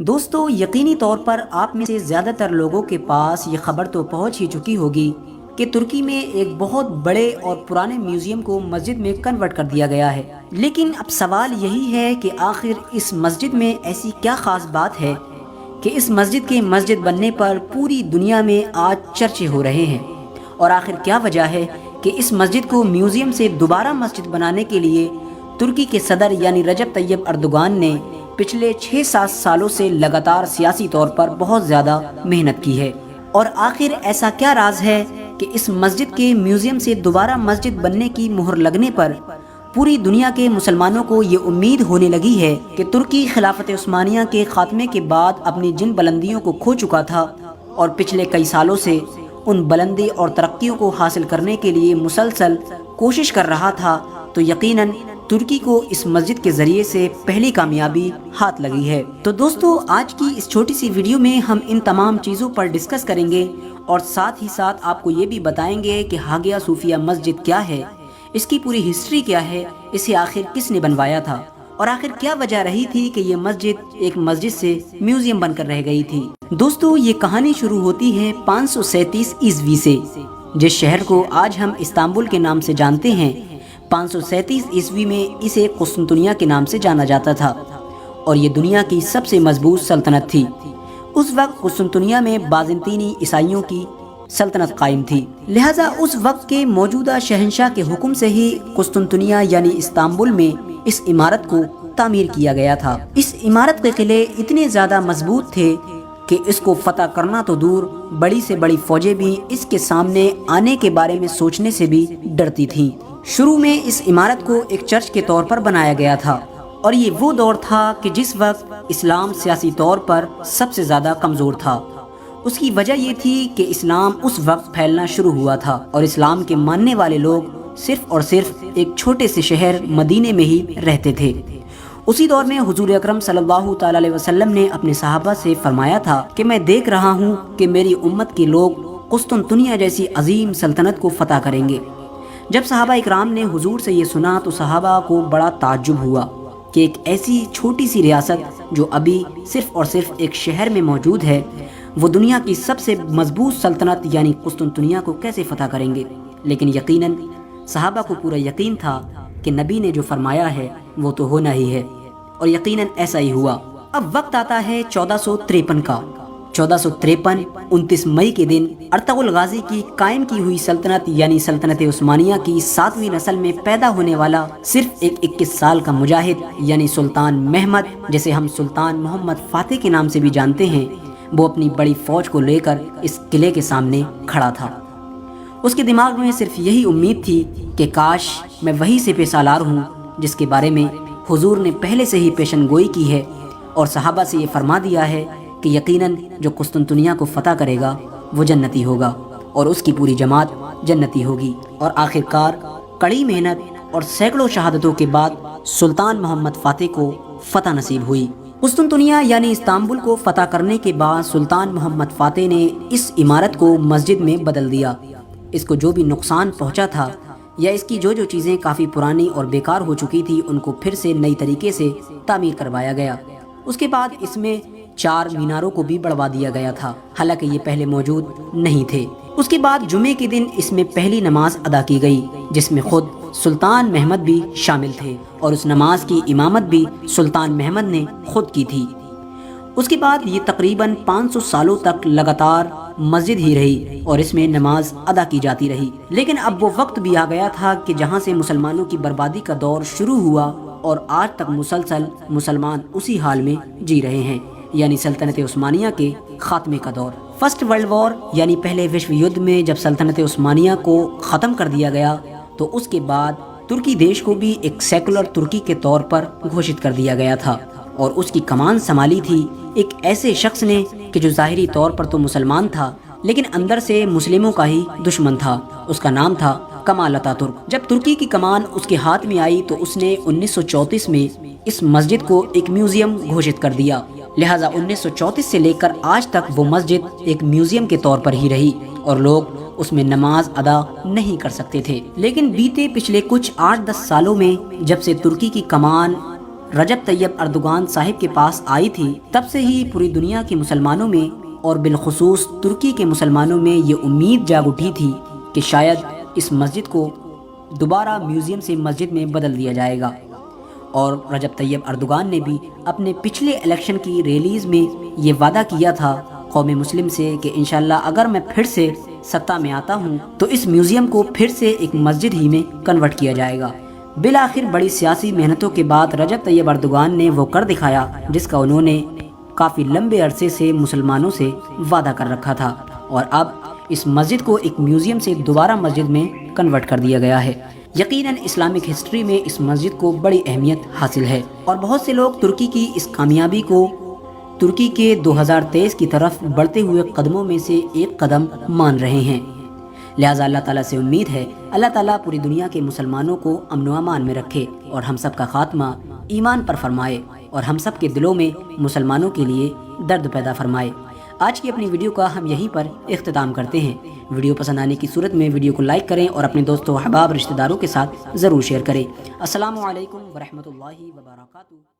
دوستو یقینی طور پر آپ میں سے زیادہ تر لوگوں کے پاس یہ خبر تو پہنچ ہی چکی ہوگی کہ ترکی میں ایک بہت بڑے اور پرانے میوزیم کو مسجد میں کنورٹ کر دیا گیا ہے۔ لیکن اب سوال یہی ہے کہ آخر اس مسجد میں ایسی کیا خاص بات ہے کہ اس مسجد کے مسجد بننے پر پوری دنیا میں آج چرچے ہو رہے ہیں، اور آخر کیا وجہ ہے کہ اس مسجد کو میوزیم سے دوبارہ مسجد بنانے کے لیے ترکی کے صدر یعنی رجب طیب اردوغان نے پچھلے 6-7 سالوں سے لگاتار سیاسی طور پر بہت زیادہ محنت کی ہے، اور آخر ایسا کیا راز ہے کہ اس مسجد کے میوزیم سے دوبارہ مسجد بننے کی مہر لگنے پر پوری دنیا کے مسلمانوں کو یہ امید ہونے لگی ہے کہ ترکی خلافت عثمانیہ کے خاتمے کے بعد اپنی جن بلندیوں کو کھو چکا تھا اور پچھلے کئی سالوں سے ان بلندی اور ترقیوں کو حاصل کرنے کے لیے مسلسل کوشش کر رہا تھا، تو یقیناً ترکی کو اس مسجد کے ذریعے سے پہلی کامیابی ہاتھ لگی ہے۔ تو دوستو آج کی اس چھوٹی سی ویڈیو میں ہم ان تمام چیزوں پر ڈسکس کریں گے، اور ساتھ ہی ساتھ آپ کو یہ بھی بتائیں گے کہ ہاگیا صوفیہ مسجد کیا ہے، اس کی پوری ہسٹری کیا ہے، اسے آخر کس نے بنوایا تھا، اور آخر کیا وجہ رہی تھی کہ یہ مسجد ایک مسجد سے میوزیم بن کر رہ گئی تھی۔ دوستو یہ کہانی شروع ہوتی ہے 537 عیسوی سے، جس شہر کو آج ہم استنبول کے نام سے جانتے ہیں۔ 537 عیسوی میں اسے قسطنطنیہ کے نام سے جانا جاتا تھا، اور یہ دنیا کی سب سے مضبوط سلطنت تھی۔ اس وقت قسطنطنیہ میں بازنطینی عیسائیوں کی سلطنت قائم تھی، لہٰذا اس وقت کے موجودہ شہنشاہ کے حکم سے ہی قسطنطنیہ یعنی استنبول میں اس عمارت کو تعمیر کیا گیا تھا۔ اس عمارت کے قلعے اتنے زیادہ مضبوط تھے کہ اس کو فتح کرنا تو دور، بڑی سے بڑی فوجیں بھی اس کے سامنے آنے کے بارے میں سوچنے سے بھی ڈرتی تھیں۔ شروع میں اس عمارت کو ایک چرچ کے طور پر بنایا گیا تھا، اور یہ وہ دور تھا کہ جس وقت اسلام سیاسی طور پر سب سے زیادہ کمزور تھا۔ اس کی وجہ یہ تھی کہ اسلام اس وقت پھیلنا شروع ہوا تھا، اور اسلام کے ماننے والے لوگ صرف اور صرف ایک چھوٹے سے شہر مدینے میں ہی رہتے تھے۔ اسی دور میں حضور اکرم صلی اللہ تعالی علیہ وسلم نے اپنے صحابہ سے فرمایا تھا کہ میں دیکھ رہا ہوں کہ میری امت کے لوگ قسطنطنیہ جیسی عظیم سلطنت کو فتح کریں گے۔ جب صحابہ اکرام نے حضور سے یہ سنا تو صحابہ کو بڑا تعجب ہوا کہ ایک ایسی چھوٹی سی ریاست جو ابھی صرف اور صرف ایک شہر میں موجود ہے، وہ دنیا کی سب سے مضبوط سلطنت یعنی قسطنطنیہ کو کیسے فتح کریں گے؟ لیکن یقیناً صحابہ کو پورا یقین تھا کہ نبی نے جو فرمایا ہے وہ تو ہونا ہی ہے، اور یقیناً ایسا ہی ہوا۔ اب وقت آتا ہے 1453 کا۔ 1453 29 مئی کے دن ارطغرل غازی کی قائم کی ہوئی سلطنت یعنی سلطنت عثمانیہ کی 7ویں نسل میں پیدا ہونے والا صرف ایک 21 سال کا مجاہد یعنی سلطان محمد، جسے ہم سلطان محمد فاتح کے نام سے بھی جانتے ہیں، وہ اپنی بڑی فوج کو لے کر اس قلعے کے سامنے کھڑا تھا۔ اس کے دماغ میں صرف یہی امید تھی کہ کاش میں وہی سپہ سالار ہوں جس کے بارے میں حضور نے پہلے سے ہی پیشن گوئی کی ہے، اور صحابہ سے یہ فرما دیا ہے کہ یقیناً جو قسطنطنیہ کو فتح کرے گا وہ جنتی ہوگا، اور اس کی پوری جماعت جنتی ہوگی۔ اور آخرکار کڑی محنت اور سینکڑوں شہادتوں کے بعد سلطان محمد فاتح کو فتح نصیب ہوئی۔ قسطنطنیہ یعنی استنبول کو فتح کرنے کے بعد سلطان محمد فاتح نے اس عمارت کو مسجد میں بدل دیا۔ اس کو جو بھی نقصان پہنچا تھا یا اس کی جو چیزیں کافی پرانی اور بیکار ہو چکی تھی، ان کو پھر سے نئی طریقے سے تعمیر کروایا گیا۔ اس کے بعد اس میں 4 میناروں کو بھی بڑھوا دیا گیا تھا، حالانکہ یہ پہلے موجود نہیں تھے۔ اس کے بعد جمعے کے دن اس میں پہلی نماز ادا کی گئی، جس میں خود سلطان محمد بھی شامل تھے، اور اس نماز کی امامت بھی سلطان محمد نے خود کی تھی۔ اس کے بعد یہ تقریباً 500 سالوں تک لگاتار مسجد ہی رہی، اور اس میں نماز ادا کی جاتی رہی۔ لیکن اب وہ وقت بھی آ گیا تھا کہ جہاں سے مسلمانوں کی بربادی کا دور شروع ہوا، اور آج تک مسلسل مسلمان اسی حال میں جی رہے ہیں، یعنی سلطنت عثمانیہ کے خاتمے کا دور۔ فرسٹ ورلڈ وار یعنی پہلے وشو یدھ میں جب سلطنت عثمانیہ کو ختم کر دیا گیا، تو اس کے بعد ترکی دیش کو بھی ایک سیکولر ترکی کے طور پر گھوشت کر دیا گیا تھا، اور اس کی کمان سنبھالی تھی ایک ایسے شخص نے کہ جو ظاہری طور پر تو مسلمان تھا لیکن اندر سے مسلموں کا ہی دشمن تھا۔ اس کا نام تھا کمال اتاترک۔ جب ترکی کی کمان اس کے ہاتھ میں آئی تو اس نے 1934 میں اس مسجد کو ایک میوزیم گھوشت کر دیا، لہٰذا 1934 سے لے کر آج تک وہ مسجد ایک میوزیم کے طور پر ہی رہی، اور لوگ اس میں نماز ادا نہیں کر سکتے تھے۔ لیکن بیتے پچھلے کچھ 8-10 سالوں میں جب سے ترکی کی کمان رجب طیب اردوغان صاحب کے پاس آئی تھی، تب سے ہی پوری دنیا کے مسلمانوں میں اور بالخصوص ترکی کے مسلمانوں میں یہ امید جاگ اٹھی تھی کہ شاید اس مسجد کو دوبارہ میوزیم سے مسجد میں بدل دیا جائے گا۔ اور رجب طیب اردوغان نے بھی اپنے پچھلے الیکشن کی ریلیز میں یہ وعدہ کیا تھا قوم مسلم سے کہ انشاءاللہ اگر میں پھر سے سطح میں آتا ہوں تو اس میوزیم کو پھر سے ایک مسجد ہی میں کنورٹ کیا جائے گا۔ بالآخر بڑی سیاسی محنتوں کے بعد رجب طیب اردوغان نے وہ کر دکھایا جس کا انہوں نے کافی لمبے عرصے سے مسلمانوں سے وعدہ کر رکھا تھا، اور اب اس مسجد کو ایک میوزیم سے دوبارہ مسجد میں کنورٹ کر دیا گیا ہے۔ یقیناً اسلامک ہسٹری میں اس مسجد کو بڑی اہمیت حاصل ہے، اور بہت سے لوگ ترکی کی اس کامیابی کو ترکی کے 2023 کی طرف بڑھتے ہوئے قدموں میں سے ایک قدم مان رہے ہیں۔ لہٰذا اللہ تعالیٰ سے امید ہے اللہ تعالیٰ پوری دنیا کے مسلمانوں کو امن و امان میں رکھے اور ہم سب کا خاتمہ ایمان پر فرمائے، اور ہم سب کے دلوں میں مسلمانوں کے لیے درد پیدا فرمائے۔ آج کی اپنی ویڈیو کا ہم یہیں پر اختتام کرتے ہیں۔ ویڈیو پسند آنے کی صورت میں ویڈیو کو لائک کریں اور اپنے دوستوں، احباب، رشتہ داروں کے ساتھ ضرور شیئر کریں۔ السلام علیکم ورحمۃ اللہ وبرکاتہ۔